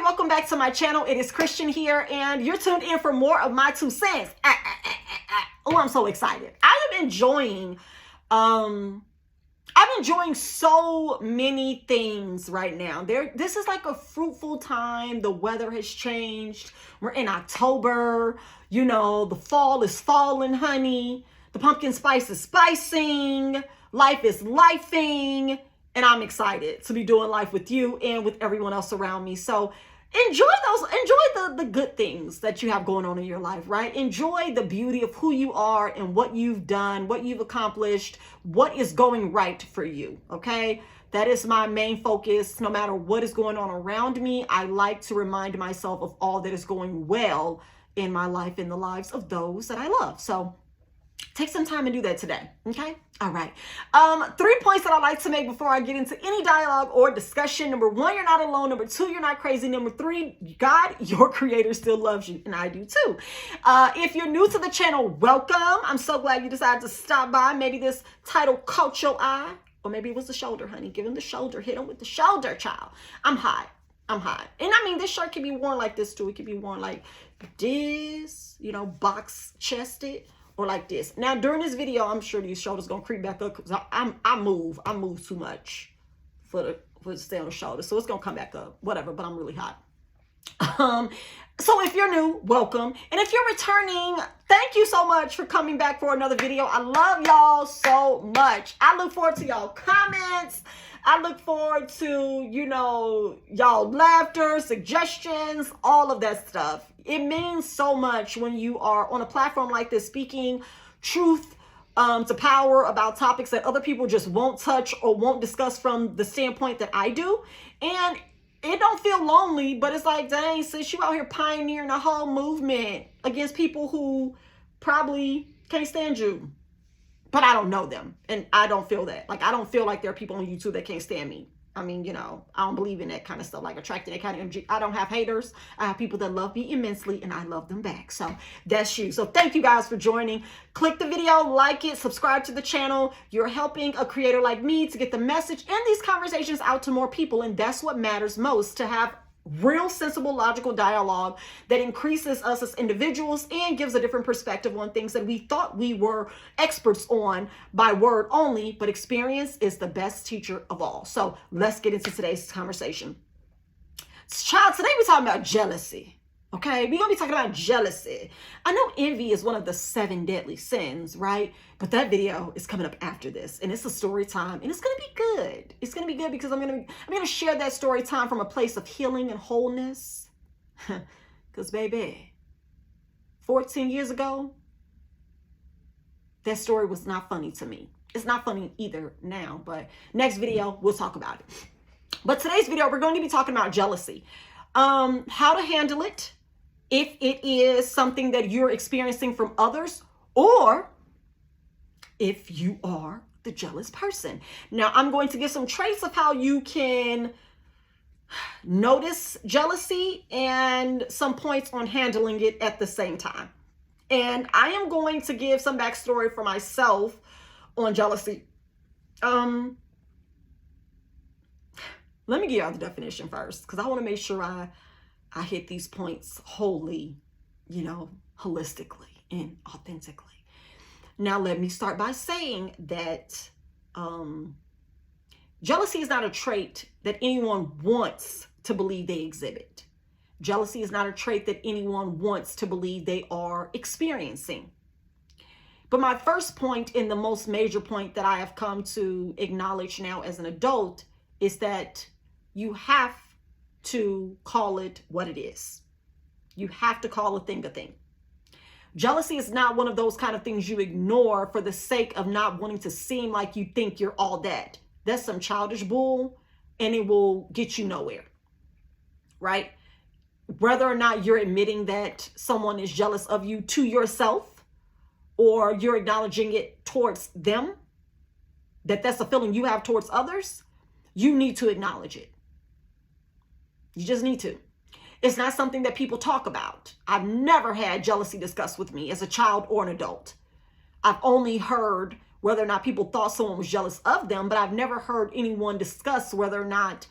welcome back to my channel. It is Christian here, and you're tuned in for more of my 2 cents. Oh, I'm so excited. I am enjoying, I'm enjoying so many things right now. This is like a fruitful time. The weather has changed. We're in October. You know, the fall is falling, honey. The pumpkin spice is spicing. Life is lifing. And I'm excited to be doing life with you and with everyone else around me. So enjoy the good things that you have going on in your life, right? Enjoy the beauty of who you are and what you've done, what you've accomplished, what is going right for you, okay? That is my main focus. No matter what is going on around me, I like to remind myself of all that is going well in my life, in the lives of those that I love. So take some time and do that today, okay? All right. 3 points that I like to make before I get into any dialogue or discussion. Number 1, you're not alone. Number 2, you're not crazy. Number 3, God, your creator, still loves you, and I do too. If you're new to the channel, welcome. I'm so glad you decided to stop by. Maybe this title caught your eye, or maybe it was the shoulder, honey. Give him the shoulder. Hit him with the shoulder, child. I'm hot. I'm hot. And I mean, this shirt can be worn like this too. It can be worn like this, you know, box chested, or like this. Now, during this video, I'm sure these shoulders gonna creep back up because I move too much for to stay on the shoulder. So it's gonna come back up, whatever, but I'm really hot. So if you're new, welcome. And if you're returning, thank you so much for coming back for another video. I love y'all so much. I look forward to y'all comments. I look forward to, you know, y'all laughter, suggestions, all of that stuff. It means so much when you are on a platform like this speaking truth to power about topics that other people just won't touch or won't discuss from the standpoint that I do. And it don't feel lonely, but it's like, dang, sis, you out here pioneering a whole movement against people who probably can't stand you. But I don't know them, and I don't feel that. Like, I don't feel like there are people on YouTube that can't stand me. I mean, you know, I don't believe in that kind of stuff, like attracting that kind of energy. I don't have haters. I have people that love me immensely, and I love them back. So that's you. So thank you guys for joining. Click the video, like it, subscribe to the channel. You're helping a creator like me to get the message and these conversations out to more people, and that's what matters most, to have real, sensible, logical dialogue that increases us as individuals and gives a different perspective on things that we thought we were experts on by word only, but experience is the best teacher of all. So let's get into today's conversation. Child, today we're talking about jealousy. Okay, we're going to be talking about jealousy. I know envy is one of the 7 deadly sins, right? But that video is coming up after this, and it's a story time, and it's going to be good. It's going to be good because I'm going to share that story time from a place of healing and wholeness. Because, baby, 14 years ago, that story was not funny to me. It's not funny either now, but next video, we'll talk about it. But today's video, we're going to be talking about jealousy. How to handle it, if it is something that you're experiencing from others, or if you are the jealous person. Now, I'm going to give some traits of how you can notice jealousy and some points on handling it at the same time. And I am going to give some backstory for myself on jealousy. Let me give y'all the definition first, because I want to make sure I hit these points wholly, you know, holistically and authentically. Now, let me start by saying that jealousy is not a trait that anyone wants to believe they exhibit. Jealousy is not a trait that anyone wants to believe they are experiencing. But my first point, and the most major point that I have come to acknowledge now as an adult, is that you have to call it what it is. You have to call a thing a thing. Jealousy is not one of those kind of things you ignore for the sake of not wanting to seem like you think you're all that. That's some childish bull, and it will get you nowhere, right? Whether or not you're admitting that someone is jealous of you to yourself, or you're acknowledging it towards them, that's a feeling you have towards others, you need to acknowledge it. You just need to. It's not something that people talk about. I've never had jealousy discussed with me as a child or an adult. I've only heard whether or not people thought someone was jealous of them, but I've never heard anyone discuss whether or not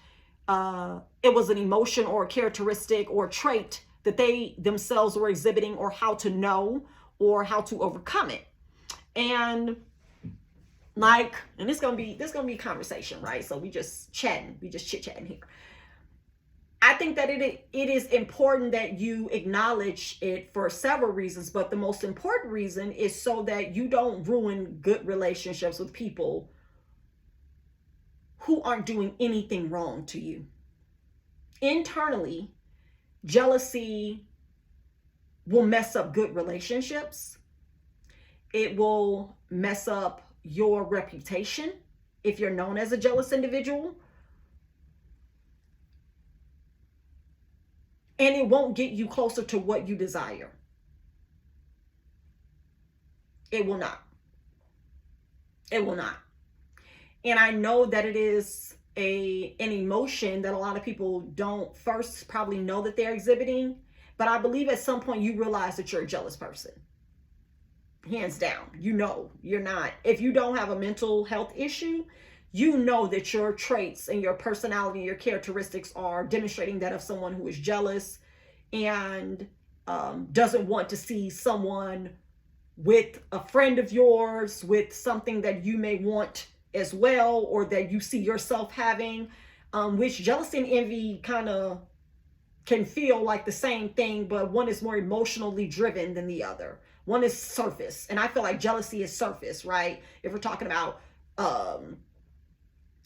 it was an emotion or a characteristic or trait that they themselves were exhibiting, or how to know or how to overcome it. And like, and this gonna be a conversation, right? So we just chit-chatting here. I think that it is important that you acknowledge it for several reasons, but the most important reason is so that you don't ruin good relationships with people who aren't doing anything wrong to you. Internally, jealousy will mess up good relationships. It will mess up your reputation if you're known as a jealous individual. And it won't get you closer to what you desire. It will not. It will not. And I know that it is an emotion that a lot of people don't first probably know that they're exhibiting, but I believe at some point you realize that you're a jealous person. Hands down. You know you're not. If you don't have a mental health issue, you know that your traits and your personality and your characteristics are demonstrating that of someone who is jealous and doesn't want to see someone with a friend of yours, with something that you may want as well, or that you see yourself having, which jealousy and envy kind of can feel like the same thing, but one is more emotionally driven than the other. One is surface, and I feel like jealousy is surface, right? If we're talking about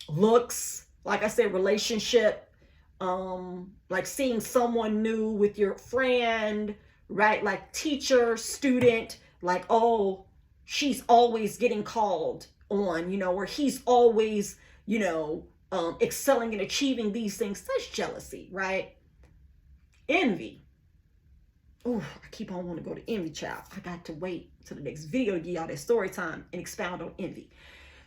looks, like I said, relationship, like seeing someone new with your friend, right? Like teacher, student, like, oh, she's always getting called on, you know, or he's always, you know, excelling and achieving these things. That's jealousy, right? Envy. Oh, I keep on wanting to go to envy, child. I got to wait till the next video to give y'all that story time and expound on envy.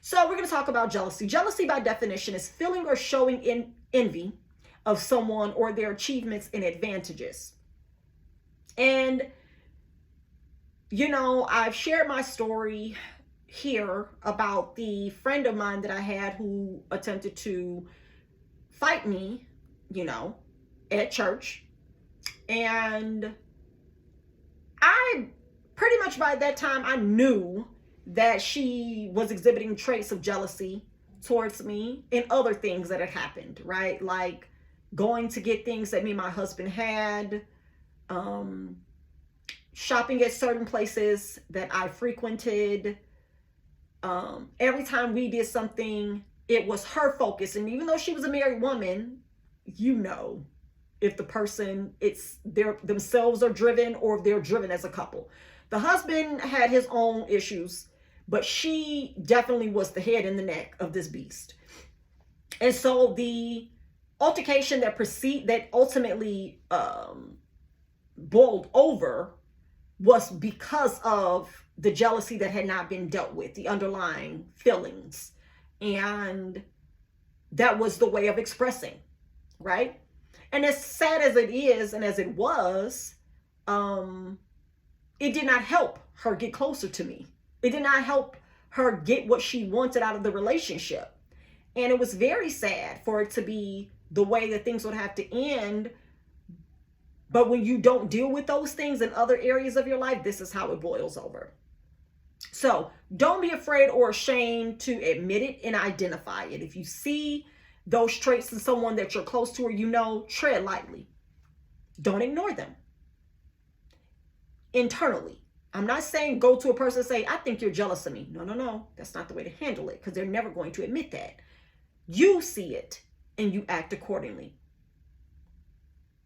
So we're going to talk about jealousy. Jealousy, by definition, is feeling or showing envy of someone or their achievements and advantages. And, you know, I've shared my story here about the friend of mine that I had who attempted to fight me, you know, at church. And I pretty much by that time, I knew that she was exhibiting traits of jealousy towards me and other things that had happened, right? Like going to get things that me and my husband had, shopping at certain places that I frequented. Every time we did something, it was her focus. And even though she was a married woman, you know, if the person, it's themselves are driven or if they're driven as a couple. The husband had his own issues, but she definitely was the head and the neck of this beast. And so the altercation that ultimately boiled over was because of the jealousy that had not been dealt with, the underlying feelings. And that was the way of expressing, right? And as sad as it is, and as it was, it did not help her get closer to me. It did not help her get what she wanted out of the relationship. And it was very sad for it to be the way that things would have to end. But when you don't deal with those things in other areas of your life, this is how it boils over. So don't be afraid or ashamed to admit it and identify it. If you see those traits in someone that you're close to or you know, tread lightly. Don't ignore them. Internally. I'm not saying go to a person and say, I think you're jealous of me. No. That's not the way to handle it, because they're never going to admit that. You see it and you act accordingly.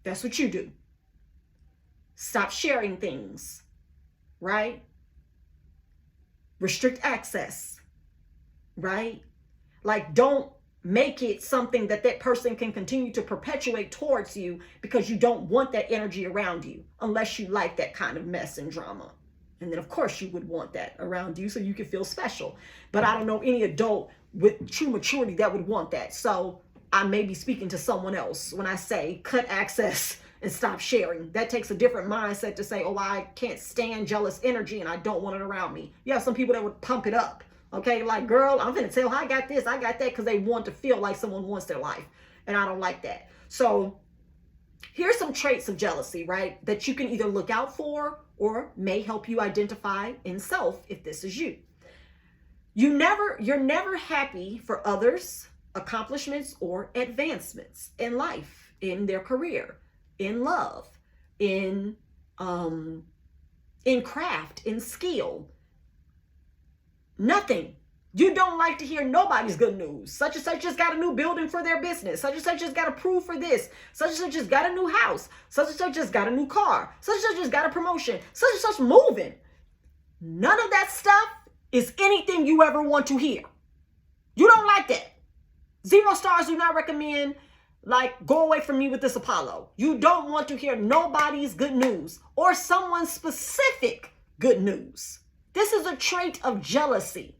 That's what you do. Stop sharing things, right? Restrict access, right? Like, don't make it something that person can continue to perpetuate towards you, because you don't want that energy around you unless you like that kind of mess and drama. And then of course you would want that around you so you can feel special. But I don't know any adult with true maturity that would want that. So I may be speaking to someone else when I say cut access and stop sharing. That takes a different mindset to say, oh, I can't stand jealous energy and I don't want it around me. You have some people that would pump it up. Okay, like, girl, I'm gonna tell her I got this, I got that, because they want to feel like someone wants their life. And I don't like that. So here's some traits of jealousy, right? That you can either look out for or may help you identify in self if this is you. You're never happy for others' accomplishments or advancements in life, in their career, in love, in craft, in skill. Nothing. You don't like to hear nobody's good news. Such and such just got a new building for their business. Such and such just got approved for this. Such and such just got a new house. Such and such just got a new car. Such and such just got a promotion. Such and such moving. None of that stuff is anything you ever want to hear. You don't like that. 0 stars, do not recommend. Like, go away from me with this Apollo. You don't want to hear nobody's good news or someone's specific good news. This is a trait of jealousy.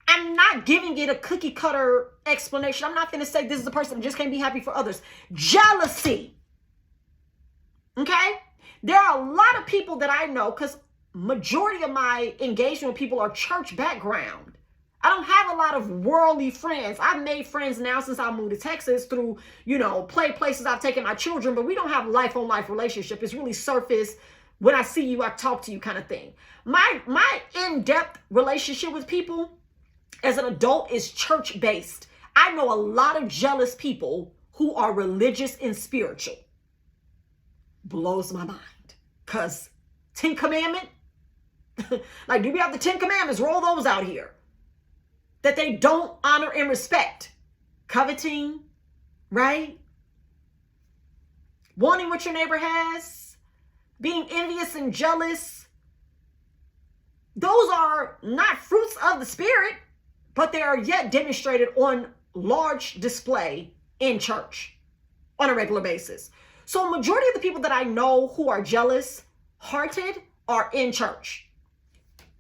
I'm not giving it a cookie cutter explanation. I'm not going to say this is a person that just can't be happy for others. Jealousy. Okay? There are a lot of people that I know, because majority of my engagement with people are church background. I don't have a lot of worldly friends. I've made friends now since I moved to Texas through, play places I've taken my children, but we don't have life-on-life relationship. It's really surface. When I see you, I talk to you kind of thing. My in-depth relationship with people as an adult is church-based. I know a lot of jealous people who are religious and spiritual. Blows my mind. Because 10 Commandment, like, do we have the 10 Commandments? Roll those out here. That they don't honor and respect. Coveting, right? Wanting what your neighbor has. Being envious and jealous. Those are not fruits of the Spirit, but they are yet demonstrated on large display in church on a regular basis. So majority of the people that I know who are jealous-hearted are in church.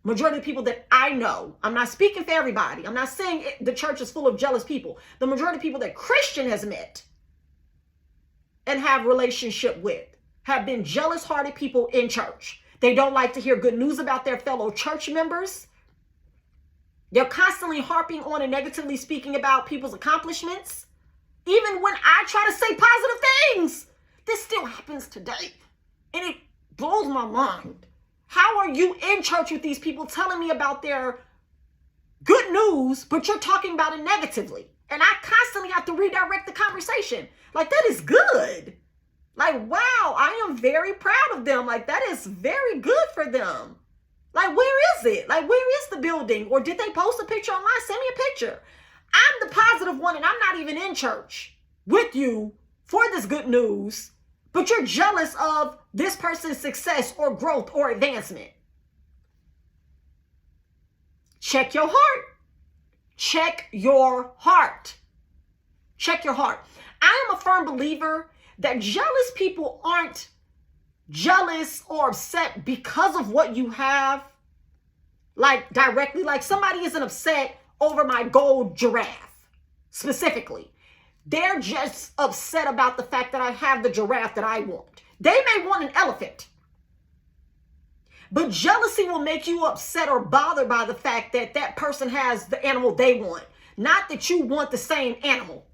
Majority of the people that I know, I'm not speaking for everybody. I'm not saying the church is full of jealous people. The majority of people that Christian has met and have relationship with have been jealous-hearted people in church. They don't like to hear good news about their fellow church members. They're constantly harping on and negatively speaking about people's accomplishments. Even when I try to say positive things, this still happens today. And it blows my mind. How are you in church with these people telling me about their good news, but you're talking about it negatively? And I constantly have to redirect the conversation. Like, that is good. Like, wow, I am very proud of them. Like, that is very good for them. Like, where is it? Like, where is the building? Or did they post a picture online? Send me a picture. I'm the positive one, and I'm not even in church with you for this good news, but you're jealous of this person's success or growth or advancement. Check your heart. Check your heart. Check your heart. I am a firm believer that jealous people aren't jealous or upset because of what you have, like directly. Like, somebody isn't upset over my gold giraffe specifically. They're just upset about the fact that I have the giraffe that I want. They may want an elephant. But jealousy will make you upset or bothered by the fact that that person has the animal they want. Not that you want the same animal.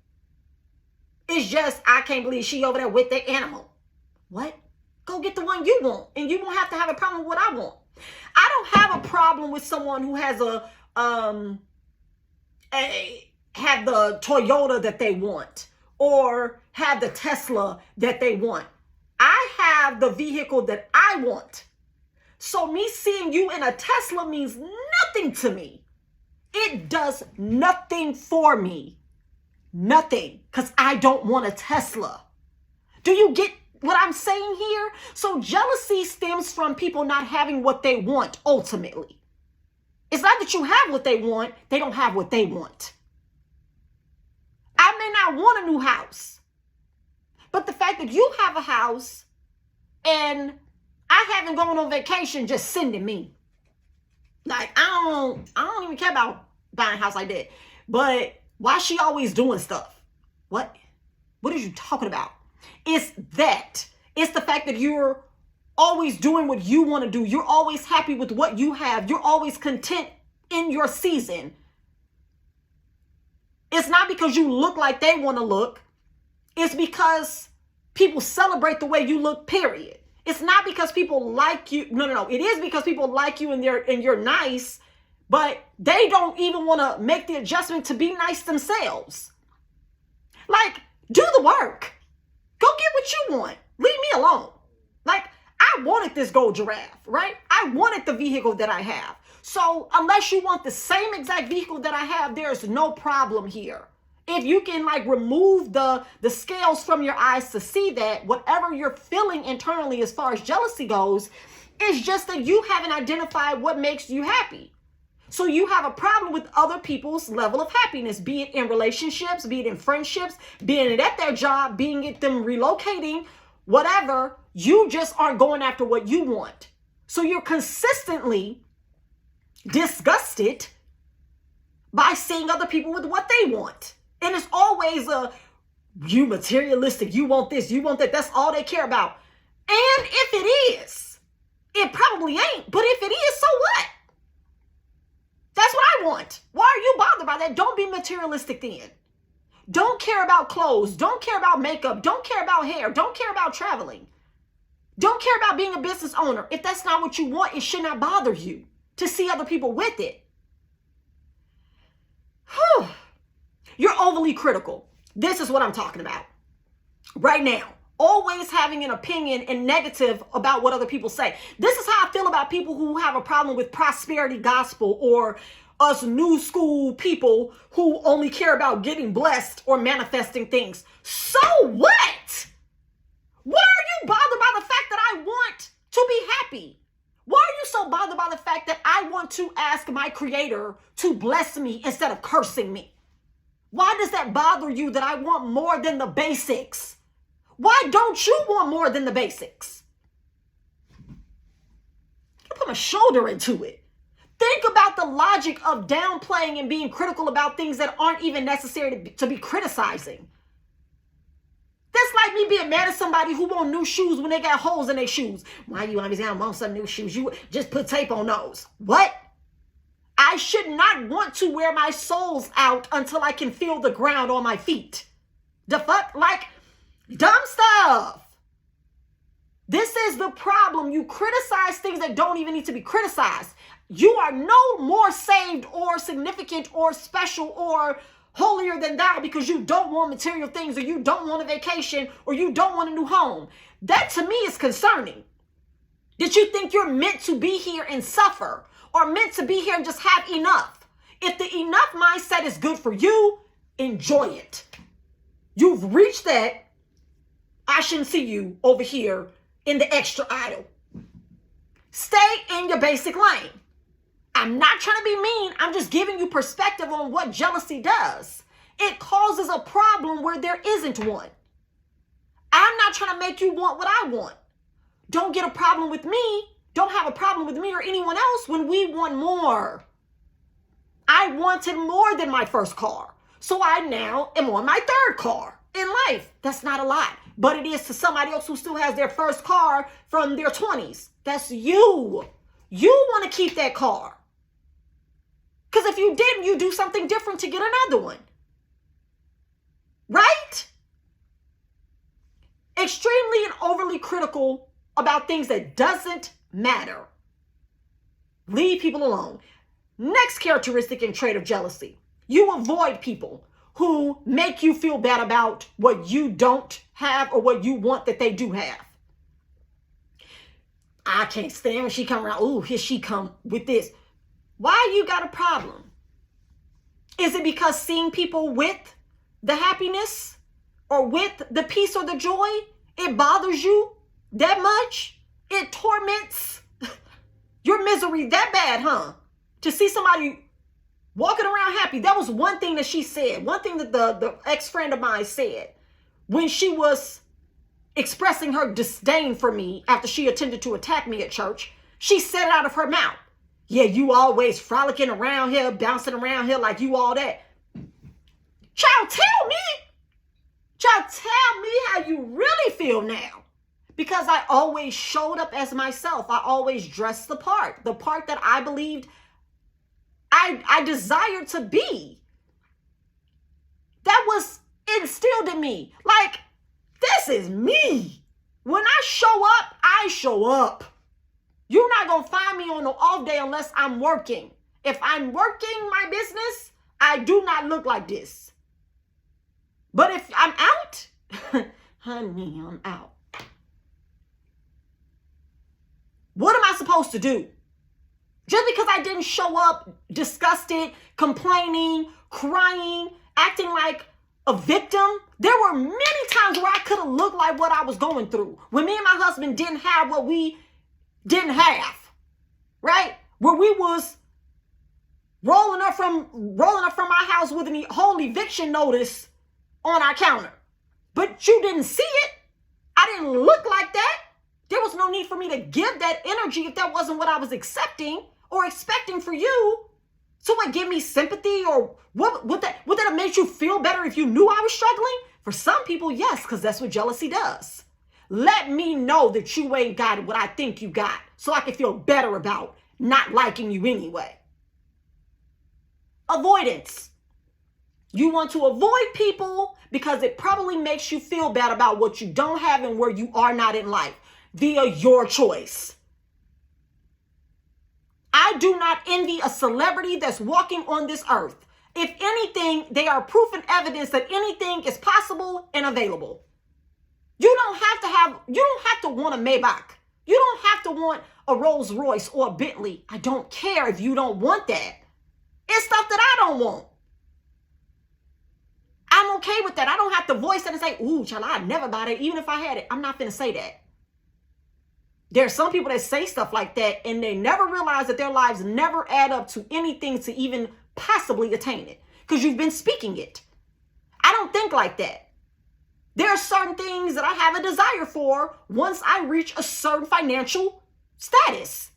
It's just, I can't believe she over there with the animal. What? Go get the one you want. And you won't have to have a problem with what I want. I don't have a problem with someone who has have the Toyota that they want, or have the Tesla that they want. I have the vehicle that I want. So me seeing you in a Tesla means nothing to me. It does nothing for me. Nothing. Because I don't want a Tesla. Do you get what I'm saying here? So jealousy stems from people not having what they want ultimately. It's not that you have what they want. They don't have what they want. I may not want a new house, but the fact that you have a house and I haven't gone on vacation just sending me. Like, I don't even care about buying a house like that. But why she always doing stuff? What are you talking about? It's that. It's the fact that you're always doing what you want to do. You're always happy with what you have. You're always content in your season. It's not because you look like they want to look. It's because people celebrate the way you look, period. It's not because people like you. No. It is because people like you and you're nice, but they don't even want to make the adjustment to be nice themselves. Like, do the work. Go get what you want. Leave me alone. Like, I wanted this gold giraffe, right? I wanted the vehicle that I have. So unless you want the same exact vehicle that I have, there's no problem here. If you can like remove the scales from your eyes to see that whatever you're feeling internally as far as jealousy goes, it's just that you haven't identified what makes you happy. So you have a problem with other people's level of happiness, be it in relationships, be it in friendships, being it at their job, being it them relocating, whatever. You just aren't going after what you want. So you're consistently disgusted by seeing other people with what they want. And it's always you materialistic, you want this, you want that. That's all they care about. And if it is, it probably ain't. But if it is, so what? That's what I want. Why are you bothered by that? Don't be materialistic then. Don't care about clothes. Don't care about makeup. Don't care about hair. Don't care about traveling. Don't care about being a business owner. If that's not what you want, it should not bother you to see other people with it. Whew. You're overly critical. This is what I'm talking about right now. Always having an opinion and negative about what other people say. This is how I feel about people who have a problem with prosperity gospel, or us new school people who only care about getting blessed or manifesting things. So what? Why are you bothered by the fact that I want to be happy? Why are you so bothered by the fact that I want to ask my creator to bless me instead of cursing me? Why does that bother you that I want more than the basics? Why don't you want more than the basics? I put my shoulder into it. Think about the logic of downplaying and being critical about things that aren't even necessary to be criticizing. That's like me being mad at somebody who want new shoes when they got holes in their shoes. Why you always saying I want some new shoes? You just put tape on those. What? I should not want to wear my soles out until I can feel the ground on my feet. The fuck? Like, dumb stuff. This is the problem. You criticize things that don't even need to be criticized. You are no more saved or significant or special or holier than thou because you don't want material things, or you don't want a vacation, or you don't want a new home. That to me is concerning. That you think you're meant to be here and suffer, or meant to be here and just have enough. If the enough mindset is good for you, enjoy it. You've reached that. I shouldn't see you over here in the extra aisle. Stay in your basic lane. I'm not trying to be mean. I'm just giving you perspective on what jealousy does. It causes a problem where there isn't one. I'm not trying to make you want what I want. Don't get a problem with me. Don't have a problem with me or anyone else when we want more. I wanted more than my first car. So I now am on my third car in life. That's not a lot, but it is to somebody else who still has their first car from their 20s. That's you. You want to keep that car. Because if you didn't, you do something different to get another one. Right? Extremely and overly critical about things that doesn't matter. Leave people alone. Next characteristic and trait of jealousy. You avoid people who make you feel bad about what you don't have or what you want that they do have. I can't stand when she come around. Ooh, here she come with this. Why you got a problem? Is it because seeing people with the happiness or with the peace or the joy, it bothers you that much? It torments your misery that bad, huh? To see somebody walking around happy. That was one thing that she said. One thing that the ex-friend of mine said when she was expressing her disdain for me after she attempted to attack me at church. She said it out of her mouth. Yeah, you always frolicking around here, bouncing around here like you all that. Child, tell me how you really feel now. Because I always showed up as myself. I always dressed the part that I believed I desired to be. That was instilled in me. Like, this is me. When I show up, I show up. You're not going to find me on an off day unless I'm working. If I'm working my business, I do not look like this. But if I'm out, honey, I'm out. What am I supposed to do? Just because I didn't show up disgusted, complaining, crying, acting like a victim, there were many times where I could have looked like what I was going through. When me and my husband didn't have what we didn't have, right? Where we was rolling up from our house with a whole eviction notice on our counter. But you didn't see it. I didn't look like that. There was no need for me to give that energy if that wasn't what I was accepting or expecting for you. So what, give me sympathy, or what would that have made you feel better if you knew I was struggling? For some people, yes, because that's what jealousy does. Let me know that you ain't got what I think you got so I can feel better about not liking you anyway. Avoidance. You want to avoid people because it probably makes you feel bad about what you don't have and where you are not in life via your choice. I do not envy a celebrity that's walking on this earth. If anything, they are proof and evidence that anything is possible and available. You don't have to want a Maybach. You don't have to want a Rolls Royce or a Bentley. I don't care if you don't want that. It's stuff that I don't want. I'm okay with that. I don't have to voice it and say, ooh, child, I'd never buy it. Even if I had it, I'm not going to say that. There are some people that say stuff like that and they never realize that their lives never add up to anything to even possibly attain it because you've been speaking it. I don't think like that. There are certain things that I have a desire for once I reach a certain financial status.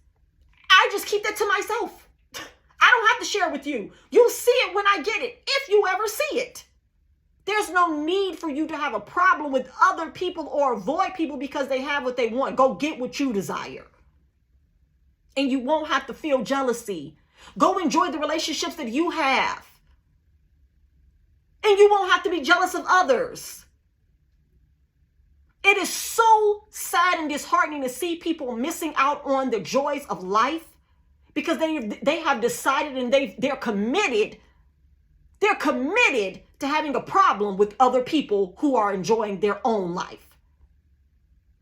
I just keep that to myself. I don't have to share it with you. You'll see it when I get it, if you ever see it. There's no need for you to have a problem with other people or avoid people because they have what they want. Go get what you desire. And you won't have to feel jealousy. Go enjoy the relationships that you have. And you won't have to be jealous of others. It is so sad and disheartening to see people missing out on the joys of life because they have decided and they're committed. They're committed to having a problem with other people who are enjoying their own life.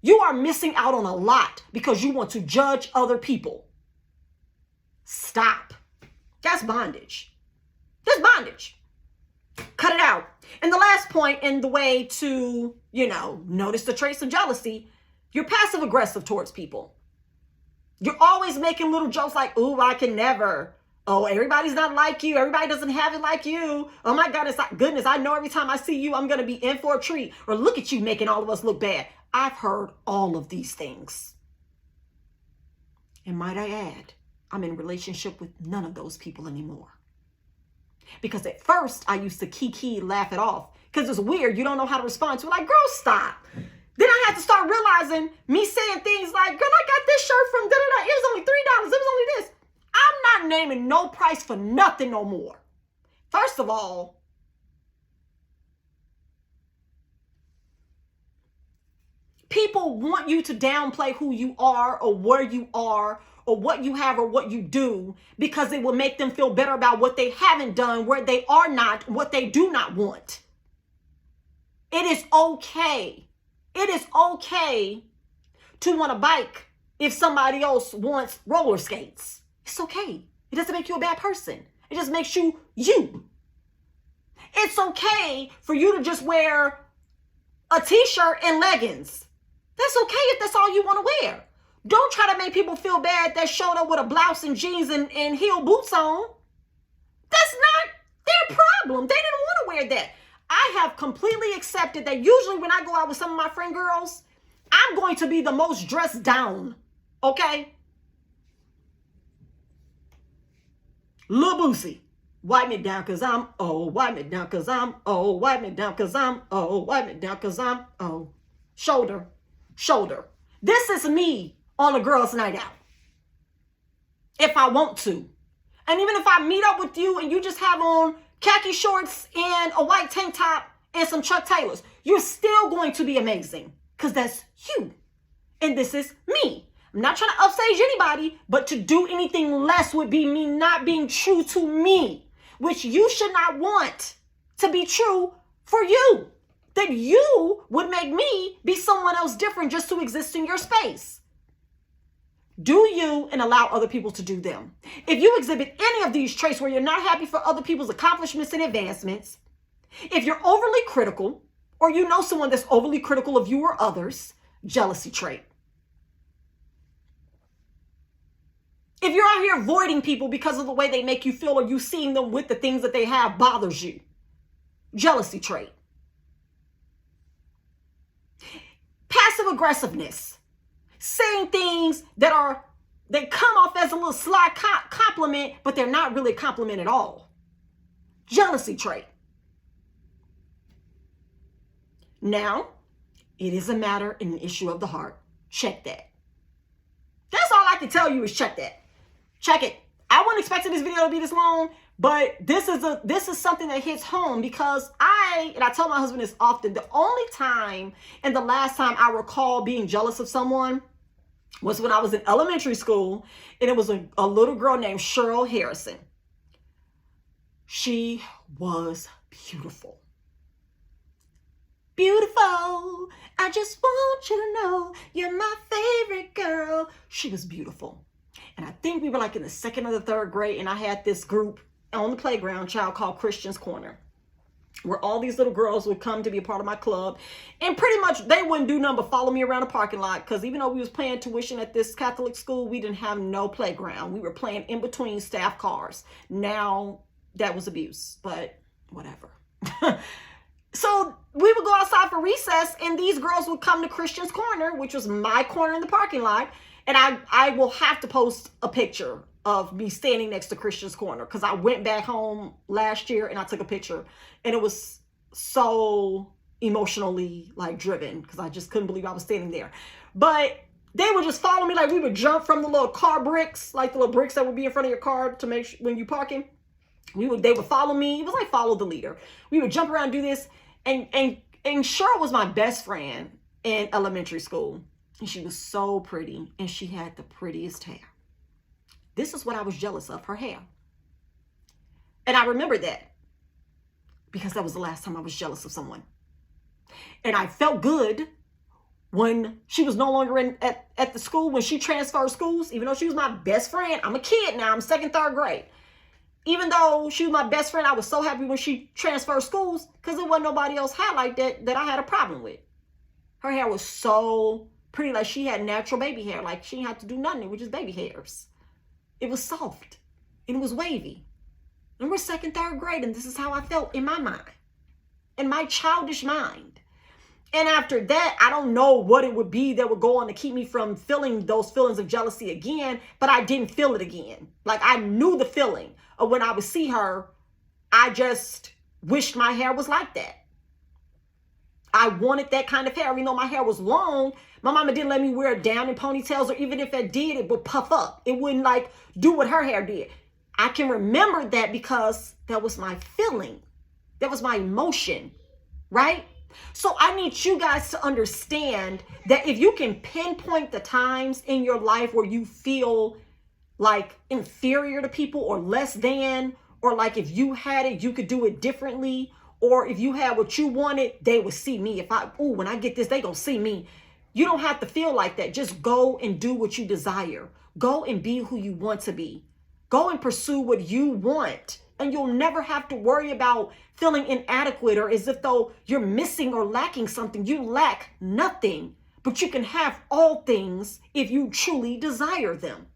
You are missing out on a lot because you want to judge other people. Stop. That's bondage. That's bondage. Cut it out. And the last point in the way to, notice the trace of jealousy, you're passive aggressive towards people. You're always making little jokes like, ooh, I can never. Oh, everybody's not like you. Everybody doesn't have it like you. Oh my goodness, I know every time I see you, I'm going to be in for a treat. Or look at you making all of us look bad. I've heard all of these things. And might I add, I'm in a relationship with none of those people anymore. Because at first, I used to kiki, laugh it off. Because it's weird. You don't know how to respond to it. Like, girl, stop. Then I had to start realizing me saying things like, girl, I got this shirt from da-da-da. It was only $3. It was only this. I'm not naming no price for nothing no more. First of all, people want you to downplay who you are or where you are or what you have or what you do because it will make them feel better about what they haven't done, where they are not, what they do not want. It is okay. It is okay to want a bike if somebody else wants roller skates. It's okay. It doesn't make you a bad person. It just makes you you. It's okay for you to just wear a t-shirt and leggings. That's okay if that's all you want to wear. Don't try to make people feel bad that showed up with a blouse and jeans and heel boots on. That's not their problem. They didn't want to wear that. I have completely accepted that usually when I go out with some of my friend girls, I'm going to be the most dressed down. Okay? Lil Boosie, wipe me down cause I'm old, wipe me down cause I'm old, wipe me down cause I'm old, wipe me down cause I'm old. Shoulder. This is me on a girl's night out. If I want to. And even if I meet up with you and you just have on khaki shorts and a white tank top and some Chuck Taylors, you're still going to be amazing because that's you. And this is me. I'm not trying to upstage anybody, but to do anything less would be me not being true to me, which you should not want to be true for you. That you would make me be someone else different just to exist in your space. Do you and allow other people to do them. If you exhibit any of these traits where you're not happy for other people's accomplishments and advancements, if you're overly critical, or you know someone that's overly critical of you or others, jealousy trait. If you're out here avoiding people because of the way they make you feel or you seeing them with the things that they have bothers you, jealousy trait. Passive aggressiveness, saying things that come off as a little sly compliment, but they're not really a compliment at all. Jealousy trait. Now, it is a matter and an issue of the heart. Check that. That's all I can tell you is check that. Check it. I wasn't expecting this video to be this long, but this is something that hits home because I tell my husband this often, the only time and the last time I recall being jealous of someone was when I was in elementary school, and it was a little girl named Cheryl Harrison. She was beautiful. Beautiful. I just want you to know you're my favorite girl. She was beautiful. And I think we were like in the second or the third grade, and I had this group on the playground, child called Christian's Corner, where all these little girls would come to be a part of my club. And pretty much they wouldn't do nothing but follow me around the parking lot, because even though we was paying tuition at this Catholic school, we didn't have no playground. We were playing in between staff cars. Now that was abuse, but whatever. So we would go outside for recess, and these girls would come to Christian's Corner, which was my corner in the parking lot. And I will have to post a picture of me standing next to Christian's Corner, because I went back home last year and I took a picture, and it was so emotionally driven because I just couldn't believe I was standing there. But they would just follow me. Like, we would jump from the little car bricks, like the little bricks that would be in front of your car to make sure when you parking. They would follow me. It was like follow the leader. We would jump around and do this. And Cheryl was my best friend in elementary school. And she was so pretty, and she had the prettiest hair. This is what I was jealous of, her hair. And I remember that because that was the last time I was jealous of someone. And I felt good when she was no longer at the school, when she transferred schools, even though she was my best friend. I'm a kid now, I'm second, third grade. Even though she was my best friend, I was so happy when she transferred schools because there wasn't nobody else hair like that I had a problem with. Her hair was so pretty, like she had natural baby hair, like she didn't have to do nothing, which is baby hairs. It was soft and it was wavy. And we're second, third grade, and this is how I felt in my mind, in my childish mind. And after that, I don't know what it would be that would go on to keep me from feeling those feelings of jealousy again, but I didn't feel it again. Like, I knew the feeling of when I would see her, I just wished my hair was like that. I wanted that kind of hair. Even though my hair was long, my mama didn't let me wear it down in ponytails, or even if it did, it would puff up. It wouldn't do what her hair did. I can remember that because that was my feeling. That was my emotion, right? So I need you guys to understand that if you can pinpoint the times in your life where you feel like inferior to people or less than, or like if you had it, you could do it differently, or if you had what you wanted, they would see me. When I get this, they gonna see me. You don't have to feel like that. Just go and do what you desire. Go and be who you want to be. Go and pursue what you want. And you'll never have to worry about feeling inadequate or as if though you're missing or lacking something. You lack nothing, but you can have all things if you truly desire them.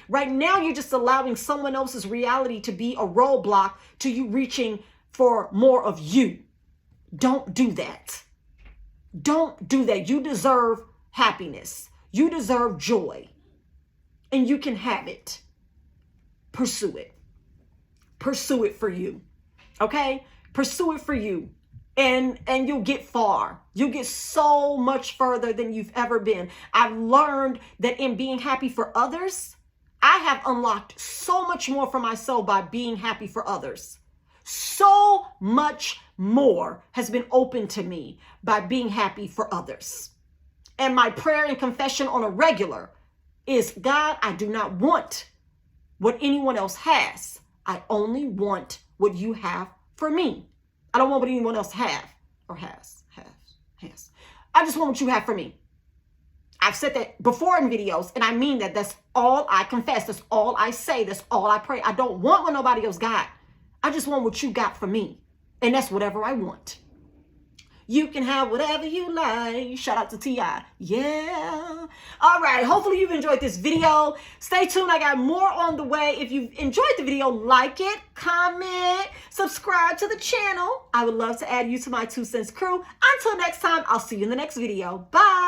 Right now, you're just allowing someone else's reality to be a roadblock to you reaching for more of you. Don't do that. Don't do that. You deserve happiness. You deserve joy. And you can have it. Pursue it. Pursue it for you. Okay? Pursue it for you. And you'll get far. You'll get so much further than you've ever been. I've learned that in being happy for others, I have unlocked so much more for myself by being happy for others. So much more has been opened to me by being happy for others. And my prayer and confession on a regular is, God, I do not want what anyone else has. I only want what you have for me. I don't want what anyone else have or has. I just want what you have for me. I've said that before in videos, and I mean that. That's all I confess. That's all I say. That's all I pray. I don't want what nobody else got. I just want what you got for me. And that's whatever I want. You can have whatever you like. Shout out to T.I. Yeah. All right. Hopefully you've enjoyed this video. Stay tuned. I got more on the way. If you've enjoyed the video, like it, comment, subscribe to the channel. I would love to add you to my 2 cents crew. Until next time, I'll see you in the next video. Bye.